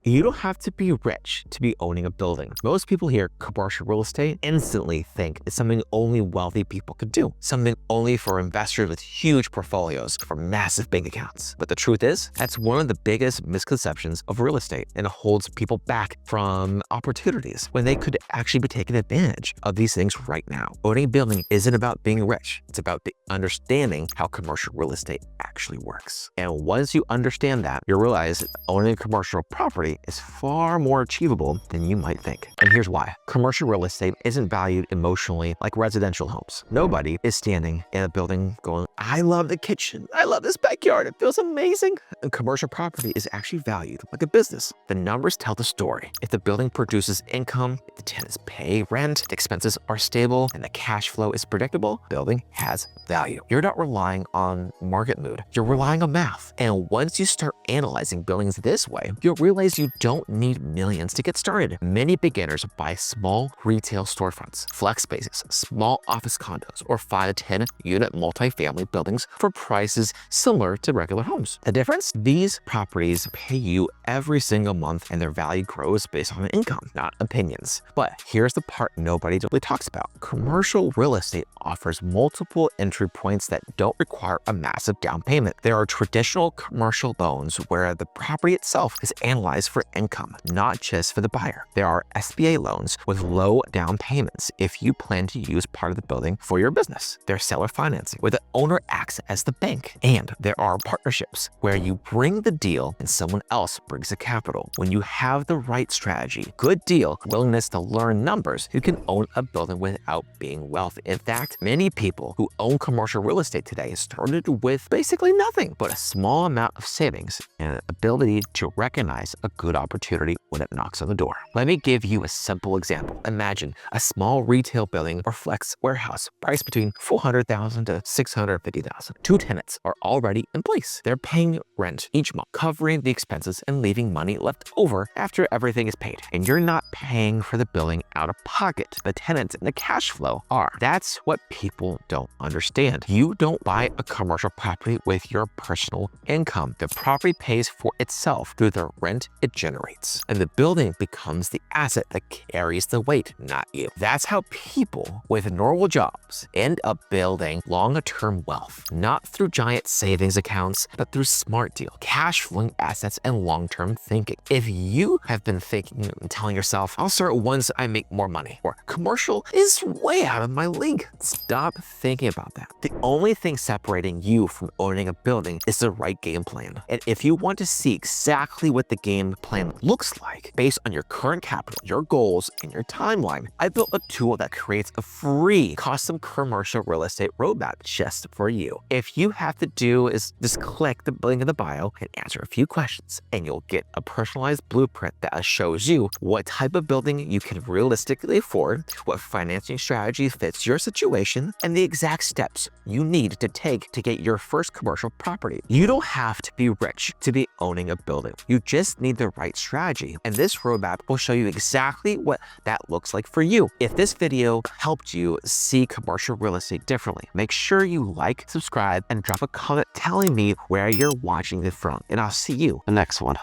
You don't have to be rich to be owning a building. Most people hear commercial real estate instantly think it's something only wealthy people could do, something only for investors with huge portfolios for massive bank accounts. But the truth is, that's one of the biggest misconceptions of real estate, and it holds people back from opportunities when they could actually be taking advantage of these things right now. Owning a building isn't about being rich. It's about understanding how commercial real estate actually works. And once you understand that, you'll realize that owning a commercial property is far more achievable than you might think. And here's why. Commercial real estate isn't valued emotionally like residential homes. Nobody is standing in a building going, I love the kitchen. I love this backyard. It feels amazing. And commercial property is actually valued like a business. The numbers tell the story. If the building produces income, if the tenants pay rent, the expenses are stable, and the cash flow is predictable, building has value. You're not relying on market mood. You're relying on math. And once you start analyzing buildings this way, you'll realize you don't need millions to get started. Many beginners buy small retail storefronts, flex spaces, small office condos, or 5 to 10 unit multifamily buildings for prices similar to regular homes. The difference? These properties pay you every single month and their value grows based on income, not opinions. But here's the part nobody really talks about. Commercial real estate offers multiple entry points that don't require a massive down payment. There are traditional commercial loans where the property itself is analyzed for income, not just for the buyer. There are SBA loans with low down payments if you plan to use part of the building for your business. There's seller financing where the owner acts as the bank. And there are partnerships where you bring the deal and someone else brings the capital. When you have the right strategy, good deal, willingness to learn numbers, you can own a building without being wealthy. In fact, many people who own commercial real estate today started with basically nothing but a small amount of savings and an ability to recognize a good opportunity when it knocks on the door. Let me give you a simple example. Imagine a small retail building or flex warehouse priced between $400,000 to $650,000. 2 tenants are already in place. They're paying rent each month, covering the expenses and leaving money left over after everything is paid. And you're not paying for the building out of pocket. The tenants and the cash flow are. That's what people don't understand. You don't buy a commercial property with your personal income. The property pays for itself through the rent it generates. And the building becomes the asset that carries the weight, not you. That's how people with normal jobs end up building long-term wealth, not through giant savings accounts, but through smart deal, cash flowing assets, and long-term thinking. If you have been thinking and telling yourself, I'll start once I make more money, or commercial is way out of my league, stop thinking about that. The only thing separating you from owning a building is the right game plan. And if you want to see exactly what the game plan looks like based on your current capital, your goals, and your timeline, I built a tool that creates a free custom commercial real estate roadmap just for you. If you have to do is just click the link in the bio and answer a few questions, and you'll get a personalized blueprint that shows you what type of building you can realistically afford, what financing strategy fits your situation, and the exact steps you need to take to get your first commercial property. You don't have to be rich to be owning a building. You just need the right strategy, and this roadmap will show you exactly what that looks like for you. If this video helped you see commercial real estate differently, make sure you like, subscribe, and drop a comment telling me where you're watching it from, and I'll see you in the next one.